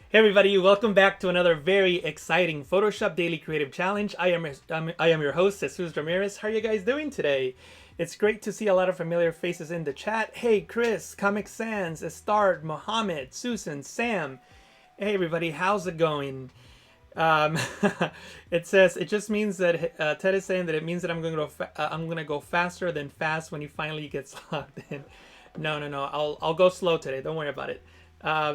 Hey everybody, welcome back to another very exciting Photoshop Daily Creative Challenge. I am your host, Jesus Ramirez. How are you guys doing today? It's great to see a lot of familiar faces in the chat. Hey Chris, Comic Sans, Estard, Mohammed, Susan, Sam. Hey everybody, how's it going? Um, it says it just means that Ted is saying that it means that I'm gonna go faster than fast when he finally gets logged in. No. I'll go slow today. Don't worry about it.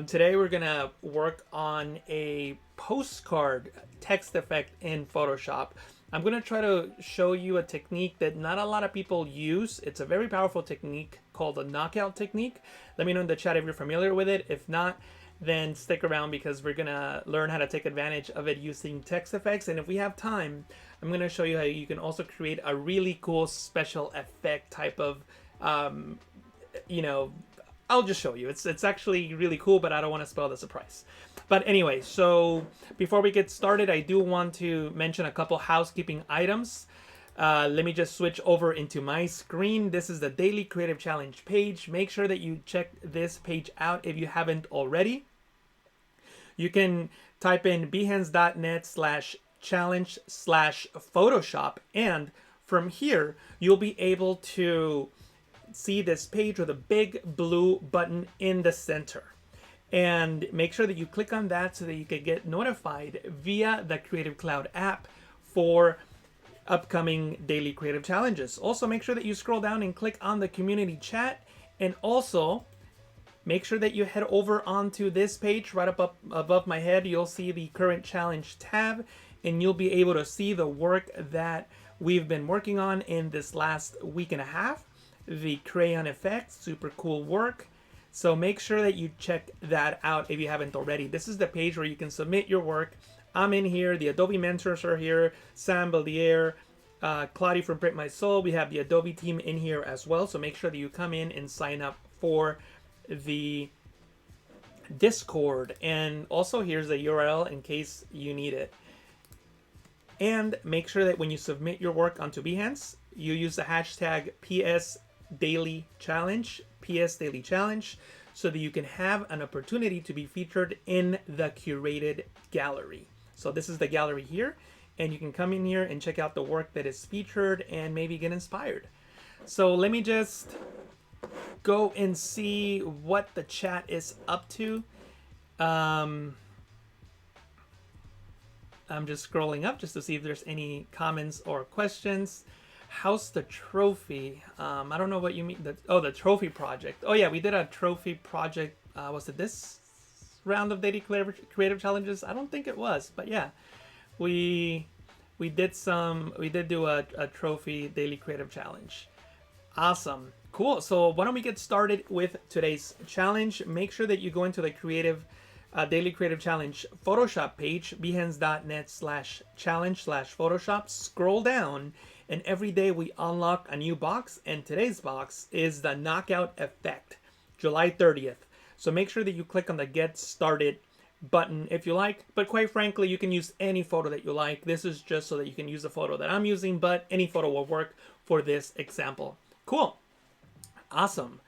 Today we're gonna work on a postcard text effect in Photoshop. I'm gonna try to show you a technique that not a lot of people use. It's a very powerful technique called the knockout technique. Let me know in the chat if you're familiar with it. If not, then stick around because we're gonna learn how to take advantage of it using text effects. And if we have time, I'm gonna show you how you can also create a really cool special effect type of, you know, I'll just show you. It's actually really cool, but I don't want to spoil the surprise. But anyway, so before we get started, I do want to mention a couple housekeeping items. Let me just switch over into my screen. This is the Daily Creative Challenge page. Make sure that you check this page out if you haven't already. You can type in behance.net/challenge/Photoshop, and from here, you'll be able to see this page with a big blue button in the center. And make sure that you click on that so that you can get notified via the Creative Cloud app for upcoming daily creative challenges. Also, make sure that you scroll down and click on the community chat, and also make sure that you head over onto this page right up above my head. You'll see the current challenge tab, and you'll be able to see the work that we've been working on in this last week and a half. The crayon effect, super cool work. So make sure that you check that out if you haven't already. This is the page where you can submit your work. I'm in here. The Adobe mentors are here. Sam Bellier, Claudia from Print My Soul. We have the Adobe team in here as well. So make sure that you come in and sign up for the Discord. And also here's the URL in case you need it. And make sure that when you submit your work onto Behance, you use the hashtag PSDailyChallenge, so that you can have an opportunity to be featured in the curated gallery. So this is the gallery here, and you can come in here and check out the work that is featured and maybe get inspired. So let me just go and see what the chat is up to. I'm just scrolling up just to see if there's any comments or questions. How's the trophy? I don't know what you mean. The trophy project. Oh yeah, we did a trophy project. Was it this round of daily creative challenges? I don't think it was, but yeah, we did do a trophy daily creative challenge. Awesome, cool. So why don't we get started with today's challenge? Make sure that you go into the Daily Creative Challenge Photoshop page, behance.net/challenge/Photoshop. Scroll down, and every day we unlock a new box, and today's box is the knockout effect, July 30th. So make sure that you click on the Get Started button if you like, but quite frankly, you can use any photo that you like. This is just so that you can use the photo that I'm using, but any photo will work for this example. Cool. Awesome.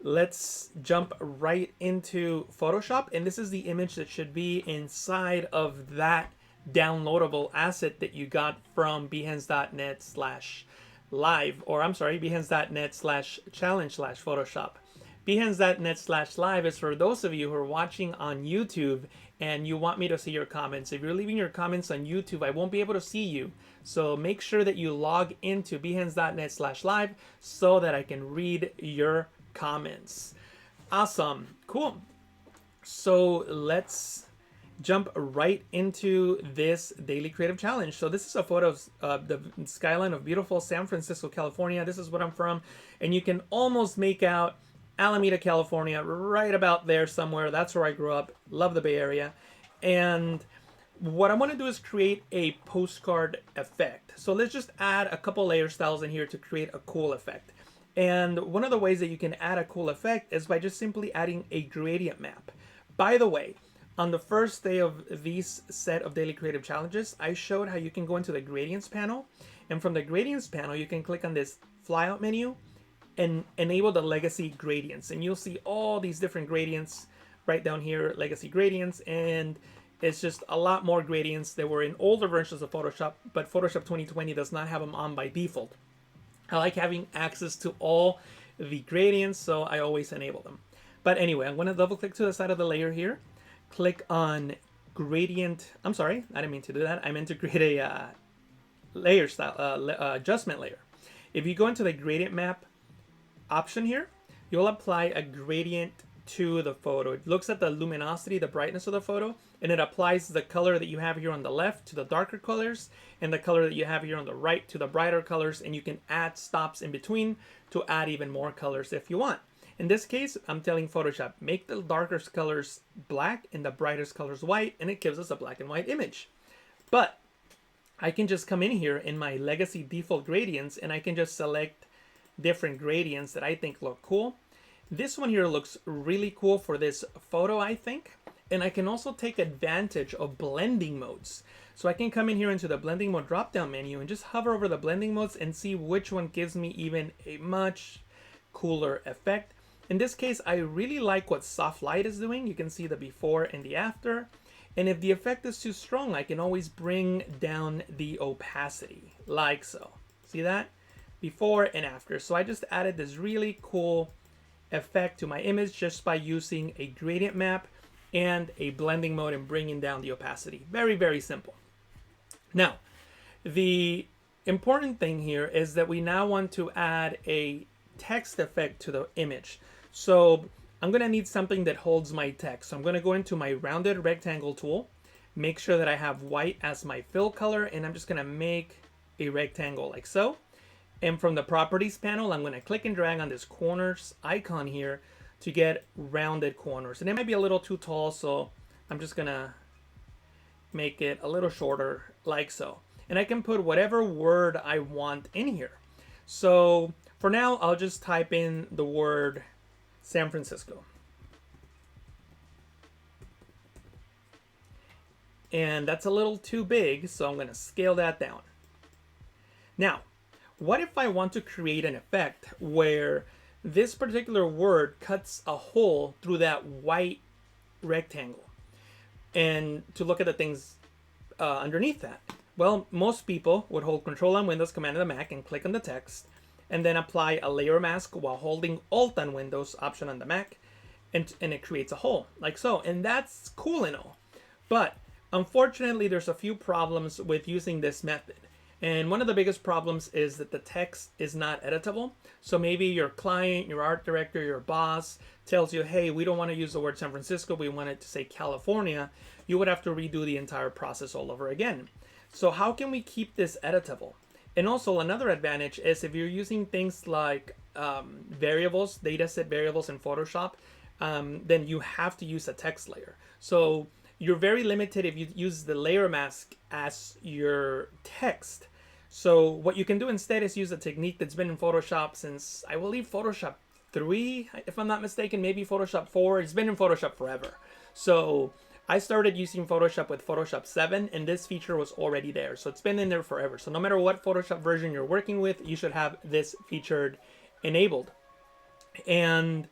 Let's jump right into Photoshop, and this is the image that should be inside of that downloadable asset that you got from behance.net/live, or I'm sorry, behance.net/challenge/Photoshop. Behance.net/live is for those of you who are watching on YouTube and you want me to see your comments. If you're leaving your comments on YouTube, I won't be able to see you. So make sure that you log into behance.net/live so that I can read your comments. Awesome, cool. So let's jump right into this daily creative challenge. So this is a photo of the skyline of beautiful San Francisco, California. This is what I'm from, and you can almost make out Alameda, California, right about there somewhere. That's where I grew up. Love the Bay Area. And what I want to do is create a postcard effect. So let's just add a couple layer styles in here to create a cool effect. And one of the ways that you can add a cool effect is by just simply adding a gradient map. By the way, on the first day of these set of daily creative challenges, I showed how you can go into the gradients panel. And from the gradients panel, you can click on this flyout menu and enable the legacy gradients. And you'll see all these different gradients right down here, legacy gradients, and it's just a lot more gradients that were in older versions of Photoshop, but Photoshop 2020 does not have them on by default. I like having access to all the gradients, so I always enable them. But anyway, I'm going to double click to the side of the layer here, click on gradient. I'm sorry, I didn't mean to do that. I meant to create a layer style adjustment layer. If you go into the gradient map option here, you'll apply a gradient to the photo. It looks at the luminosity, the brightness of the photo, and it applies the color that you have here on the left to the darker colors, and the color that you have here on the right to the brighter colors, and you can add stops in between to add even more colors if you want. In this case, I'm telling Photoshop, make the darkest colors black and the brightest colors white, and it gives us a black and white image. But I can just come in here in my legacy default gradients, and I can just select different gradients that I think look cool. This one here looks really cool for this photo, I think. And I can also take advantage of blending modes. So I can come in here into the blending mode drop-down menu and just hover over the blending modes and see which one gives me even a much cooler effect. In this case, I really like what soft light is doing. You can see the before and the after. And if the effect is too strong, I can always bring down the opacity, like so. See that? Before and after. So I just added this really cool effect to my image just by using a gradient map and a blending mode and bringing down the opacity. Very, very simple. Now, the important thing here is that we now want to add a text effect to the image. So I'm going to need something that holds my text. So I'm going to go into my rounded rectangle tool, make sure that I have white as my fill color, and I'm just going to make a rectangle like so. And from the properties panel, I'm going to click and drag on this corners icon here to get rounded corners. And it might be a little too tall, so I'm just going to make it a little shorter like so. And I can put whatever word I want in here. So for now, I'll just type in the word San Francisco. And that's a little too big, so I'm going to scale that down. Now, what if I want to create an effect where this particular word cuts a hole through that white rectangle? And to look at the things underneath that. Well, most people would hold Control on Windows, Command on the Mac, and click on the text, and then apply a layer mask while holding Alt on Windows, Option on the Mac, and it creates a hole, like so. And that's cool and all. But unfortunately, there's a few problems with using this method. And one of the biggest problems is that the text is not editable. So maybe your client, your art director, your boss tells you, hey, we don't want to use the word San Francisco, we want it to say California. You would have to redo the entire process all over again. So how can we keep this editable? And also another advantage is if you're using things like variables, data set variables in Photoshop, then you have to use a text layer. So you're very limited if you use the layer mask as your text. So what you can do instead is use a technique that's been in Photoshop since, I believe, Photoshop 3, if I'm not mistaken, maybe Photoshop 4. It's been in Photoshop forever. So I started using Photoshop with Photoshop 7, and this feature was already there. So it's been in there forever. So no matter what Photoshop version you're working with, you should have this featured enabled. And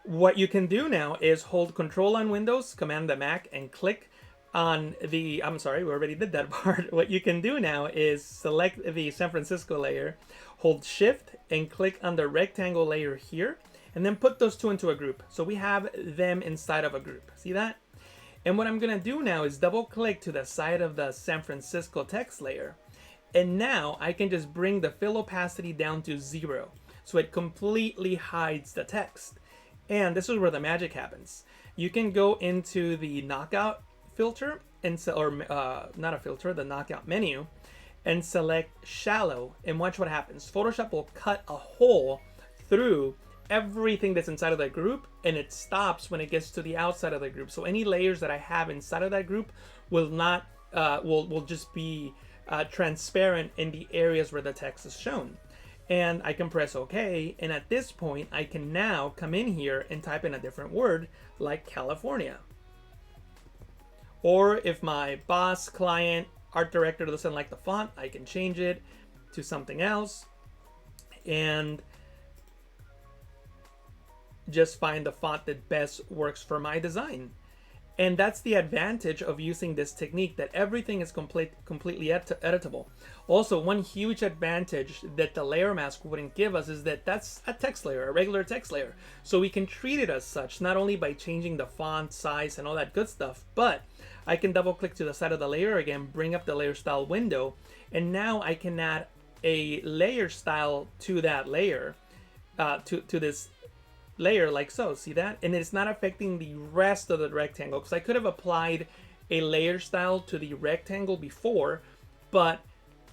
what you can do now is hold Control on Windows, Command the Mac, and click on the, I'm sorry, we already did that part. What you can do now is select the San Francisco layer, hold Shift, and click on the rectangle layer here, and then put those two into a group. So we have them inside of a group. See that? And what I'm going to do now is double click to the side of the San Francisco text layer. And now I can just bring the fill opacity down to 0. So it completely hides the text. And this is where the magic happens. You can go into the knockout filter and not a filter, the knockout menu, and select shallow, and watch what happens. Photoshop will cut a hole through everything that's inside of that group, and it stops when it gets to the outside of the group. So any layers that I have inside of that group will not will just be transparent in the areas where the text is shown. And I can press OK, and at this point I can now come in here and type in a different word like California. Or if my boss, client, art director doesn't like the font, I can change it to something else. And just find the font that best works for my design. And that's the advantage of using this technique, that everything is completely editable. Also, one huge advantage that the layer mask wouldn't give us is that that's a text layer, a regular text layer. So we can treat it as such, not only by changing the font size and all that good stuff, but I can double click to the side of the layer again, bring up the layer style window, and now I can add a layer style to that layer, to this layer, like so. See that? And it's not affecting the rest of the rectangle, because I could have applied a layer style to the rectangle before, but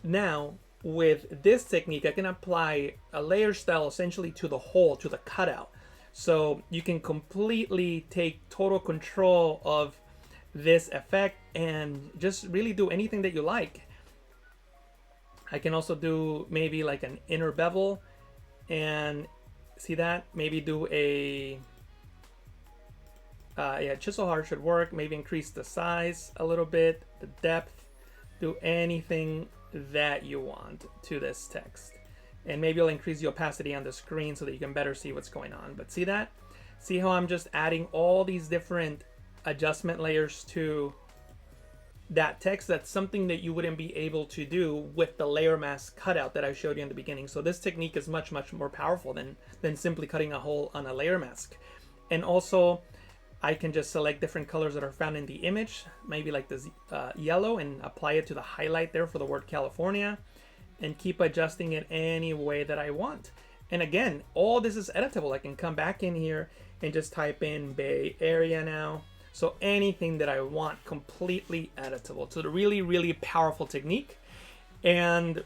now with this technique I can apply a layer style essentially to the hole, to the cutout. So you can completely take total control of this effect and just really do anything that you like. I can also do maybe like an inner bevel, and see that? Maybe do a yeah, chisel hard should work. Maybe increase the size a little bit, the depth. Do anything that you want to this text, and maybe I'll increase the opacity on the screen so that you can better see what's going on. But see that? See how I'm just adding all these different adjustment layers to that text? That's something that you wouldn't be able to do with the layer mask cutout that I showed you in the beginning. So this technique is much more powerful than simply cutting a hole on a layer mask. And also I can just select different colors that are found in the image, maybe like this yellow, and apply it to the highlight there for the word California, and keep adjusting it any way that I want. And again, all this is editable. I can come back in here and just type in Bay Area now. So anything that I want, completely editable. So the really powerful technique. And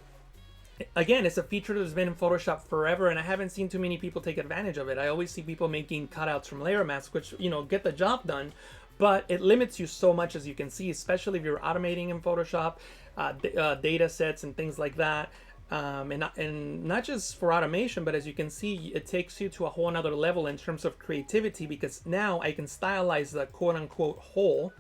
again, it's a feature that's been in Photoshop forever, and I haven't seen too many people take advantage of it. I always see people making cutouts from layer masks, which, you know, get the job done, but it limits you so much, as you can see, especially if you're automating in Photoshop, data sets and things like that. And not just for automation, but as you can see, it takes you to a whole nother level in terms of creativity, because now I can stylize the quote-unquote hole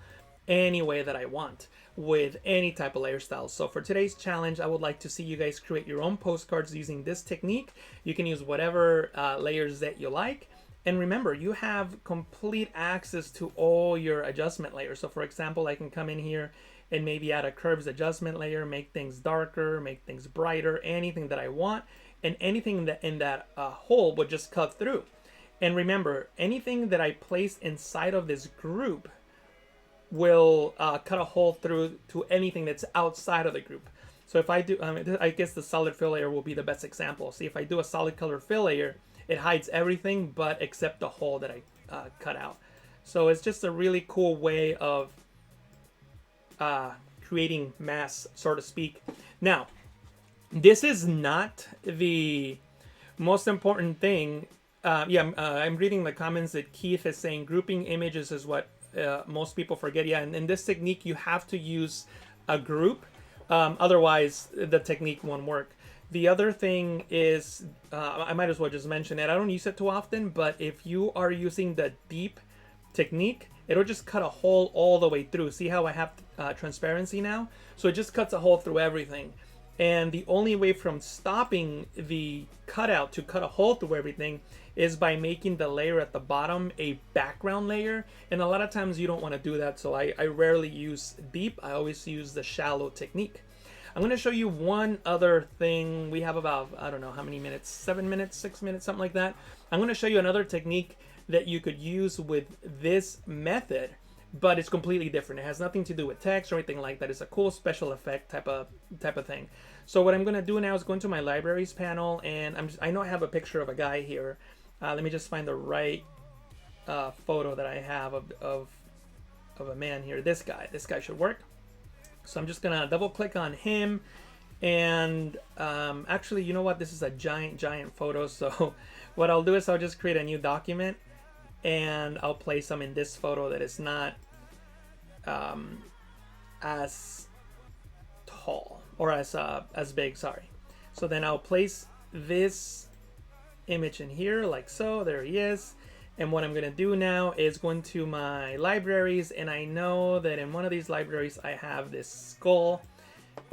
any way that I want with any type of layer style. So for today's challenge, I would like to see you guys create your own postcards using this technique. You can use whatever layers that you like. And remember, you have complete access to all your adjustment layers. So for example, I can come in here and maybe add a curves adjustment layer, make things darker, make things brighter, anything that I want, and anything that in that hole would just cut through. And remember, anything that I place inside of this group will cut a hole through to anything that's outside of the group. So if I do, I guess the solid fill layer will be the best example. See, if I do a solid color fill layer, it hides everything but except the hole that I cut out. So it's just a really cool way of creating mass, so to speak. Now, this is not the most important thing. I'm reading the comments that Keith is saying grouping images is what most people forget. Yeah, and in this technique, you have to use a group. Otherwise, the technique won't work. The other thing is, I might as well just mention it. I don't use it too often, but if you are using the deep technique, it'll just cut a hole all the way through. See how I have transparency now? So it just cuts a hole through everything. And the only way from stopping the cutout to cut a hole through everything is by making the layer at the bottom a background layer. And a lot of times you don't want to do that. So I rarely use deep. I always use the shallow technique. I'm going to show you one other thing. We have about, I don't know how many minutes, 7 minutes, 6 minutes, something like that. I'm going to show you another technique that you could use with this method, but it's completely different. It has nothing to do with text or anything like that. It's a cool special effect type of thing. So what I'm going to do now is go into my libraries panel, and I know I have a picture of a guy here. Let me just find the right photo that I have of a man here. This guy should work. So I'm just gonna double click on him, and actually, you know what? This is a giant photo. So what I'll do is I'll just create a new document, and I'll place him in this photo that is not as tall or as big. Sorry. So then I'll place this image in here like so. There he is. And what I'm going to do now is go into my libraries, and I know that in one of these libraries I have this skull,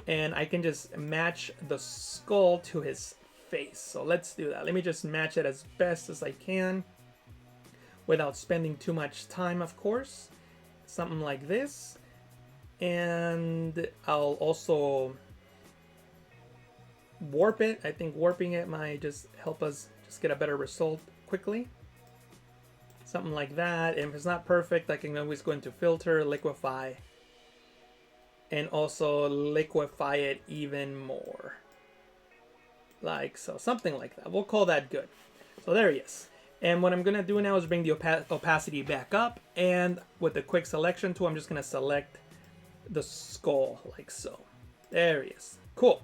and I can just match the skull to his face. So let's do that. Let me just match it as best as I can. without spending too much time, of course. Something like this. And I'll also warp it. I think warping it might just help us just get a better result quickly. Something like that. And if it's not perfect, I can always go into filter, liquefy, and also liquefy it even more. Like so, something like that. We'll call that good. So there he is. And what I'm going to do now is bring the opacity back up. And with the quick selection tool, I'm just going to select the skull like so. There he is. Cool.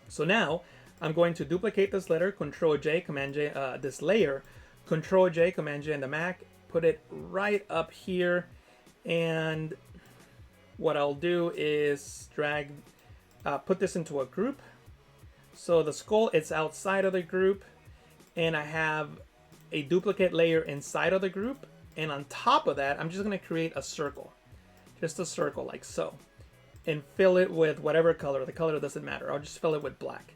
So now I'm going to duplicate this letter, Control J, Command J, this layer, Control J, Command J on the Mac, put it right up here. And what I'll do is drag, put this into a group. So the skull, it's outside of the group, and I have a duplicate layer inside of the group. And on top of that, I'm just going to create a circle, just a circle like so, and fill it with whatever color. The color doesn't matter. I'll just fill it with black.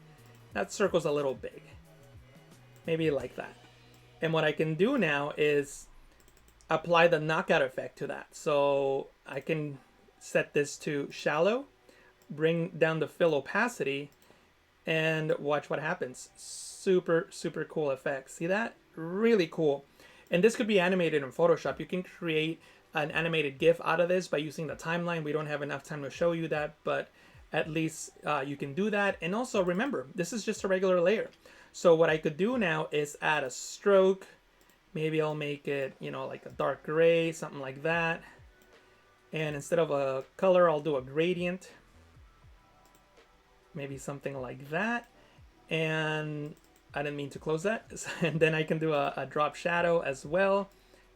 That circle's a little big, maybe like that. And what I can do now is apply the knockout effect to that. So I can set this to shallow, bring down the fill opacity, and watch what happens. Super, super cool effect. See that? Really cool. And this could be animated in Photoshop. You can create an animated GIF out of this by using the timeline. We don't have enough time to show you that, but at least you can do that. And also remember, this is just a regular layer. So what I could do now is add a stroke. Maybe I'll make it, you know, like a dark gray, something like that. And instead of a color, I'll do a gradient. Maybe something like that. And I didn't mean to close that. And then I can do a drop shadow as well.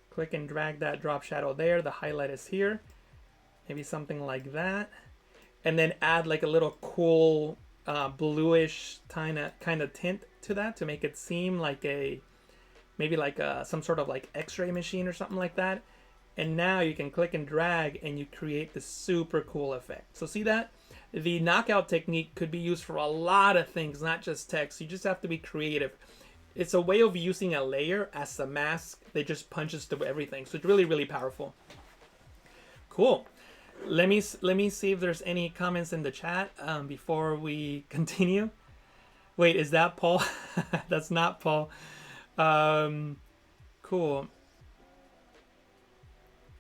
Click and drag that drop shadow there. The highlight is here. Maybe something like that. And then add like a little cool bluish kind of tint to that to make it seem like maybe like some sort of like X-ray machine or something like that. And now you can click and drag and you create this super cool effect. So see that? The knockout technique could be used for a lot of things, not just text. You just have to be creative. It's a way of using a layer as a mask that just punches through everything. So it's really, really powerful. Cool. Let me see if there's any comments in the chat before we continue. Wait, is that Paul? That's not Paul. Cool.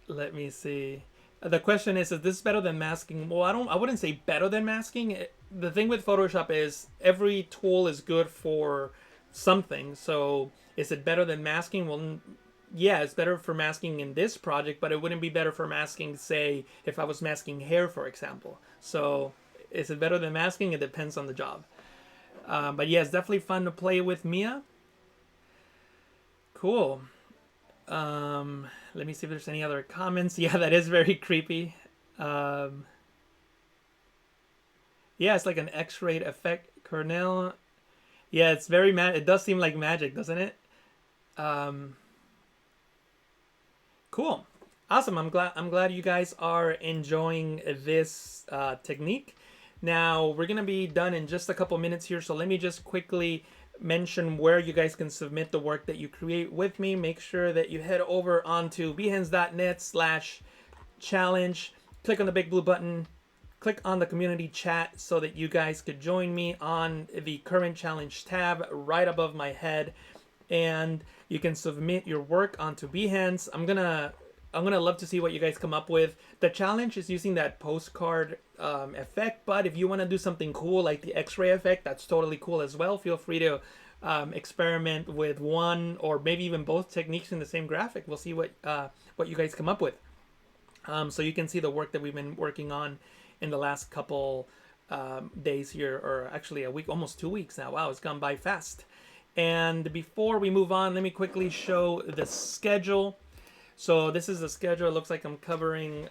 Let me see. The question is this better than masking? Well, I wouldn't say better than masking. The thing with Photoshop is every tool is good for something. So is it better than masking? Well, yeah, it's better for masking in this project, but it wouldn't be better for masking, say, if I was masking hair, for example. So is it better than masking? It depends on the job. But yeah, it's definitely fun to play with Mia. Cool. Let me see if there's any other comments. Yeah, that is very creepy. Yeah, it's like an X-ray effect. Cornell. Yeah, it's very it does seem like magic, doesn't it? Cool. Awesome. I'm glad you guys are enjoying this technique. Now, we're going to be done in just a couple minutes here, so let me just quickly mention where you guys can submit the work that you create with me. Make sure that you head over onto behance.net/challenge. Click on the big blue button. Click on the community chat so that you guys could join me on the current challenge tab right above my head. And you can submit your work onto Behance. I'm gonna love to see what you guys come up with. The challenge is using that postcard effect, but if you want to do something cool like the X-ray effect, that's totally cool as well. Feel free to experiment with one or maybe even both techniques in the same graphic. We'll see what you guys come up with. So you can see the work that we've been working on in the last couple days here, or actually a week, almost 2 weeks now. Wow, it's gone by fast. And before we move on, let me quickly show the schedule. So this is the schedule. It looks like I'm covering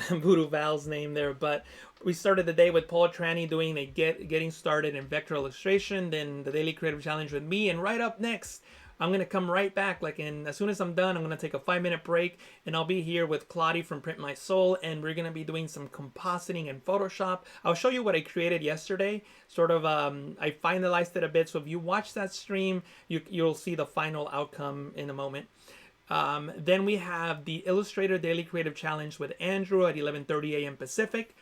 Voodoo Val's name there, but we started the day with Paul Tranny doing a getting started in vector illustration, then the Daily Creative Challenge with me, and right up next, I'm going to come right back. As soon as I'm done, I'm going to take a 5-minute break, and I'll be here with Claudia from Print My Soul, and we're going to be doing some compositing in Photoshop. I'll show you what I created yesterday. I finalized it a bit, so if you watch that stream, you'll see the final outcome in a moment. Then we have the Illustrator Daily Creative Challenge with Andrew at 11:30 a.m. Pacific.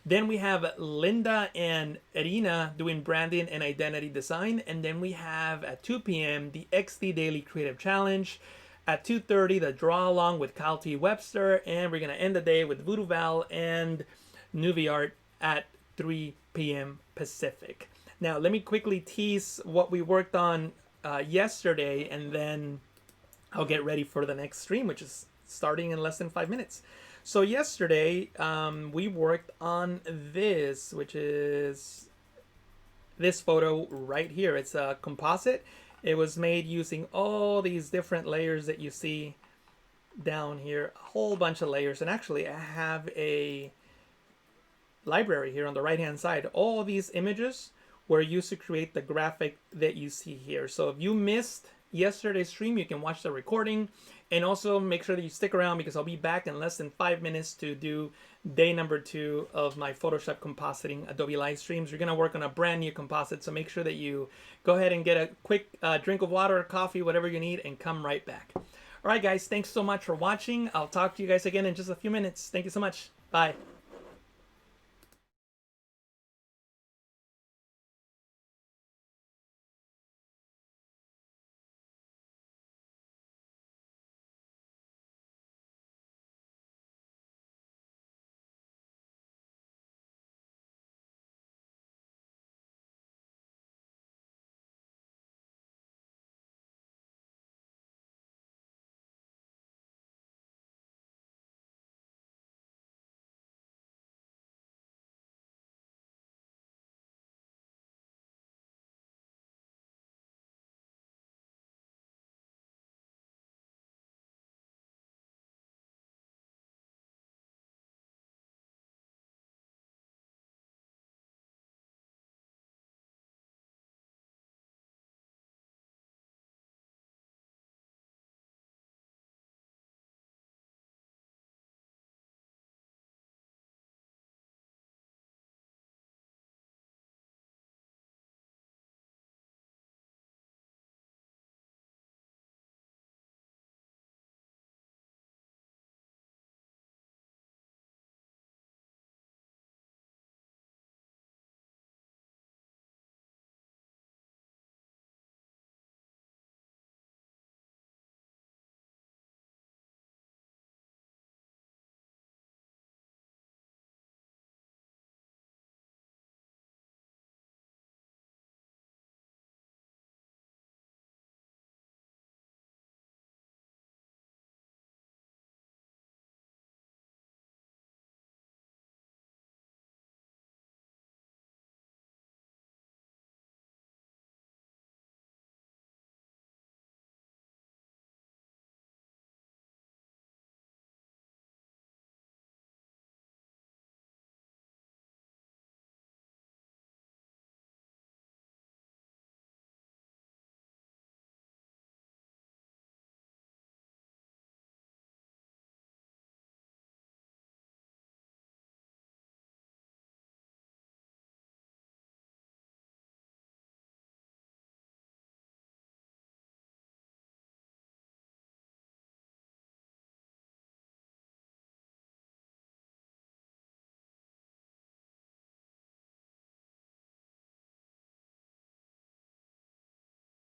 Then we have Linda and Irina doing branding and identity design. And then we have at 2 p.m. the XD Daily Creative Challenge. At 2:30, the draw along with Kyle T. Webster. And we're going to end the day with Voodoo Val and Nuvi Art at 3 p.m. Pacific. Now, let me quickly tease what we worked on yesterday, and then I'll get ready for the next stream, which is starting in less than 5 minutes. So yesterday, we worked on this, which is this photo right here. It's a composite. It was made using all these different layers that you see down here, a whole bunch of layers. And actually, I have a library here on the right-hand side. All these images were used to create the graphic that you see here. So if you missed yesterday's stream, you can watch the recording. And also make sure that you stick around because I'll be back in less than 5 minutes to do day number 2 of my Photoshop compositing Adobe live streams. We're going to work on a brand new composite, so make sure that you go ahead and get a quick drink of water or coffee, whatever you need, and come right back. All right, guys, thanks so much for watching. I'll talk to you guys again in just a few minutes. Thank you so much. Bye.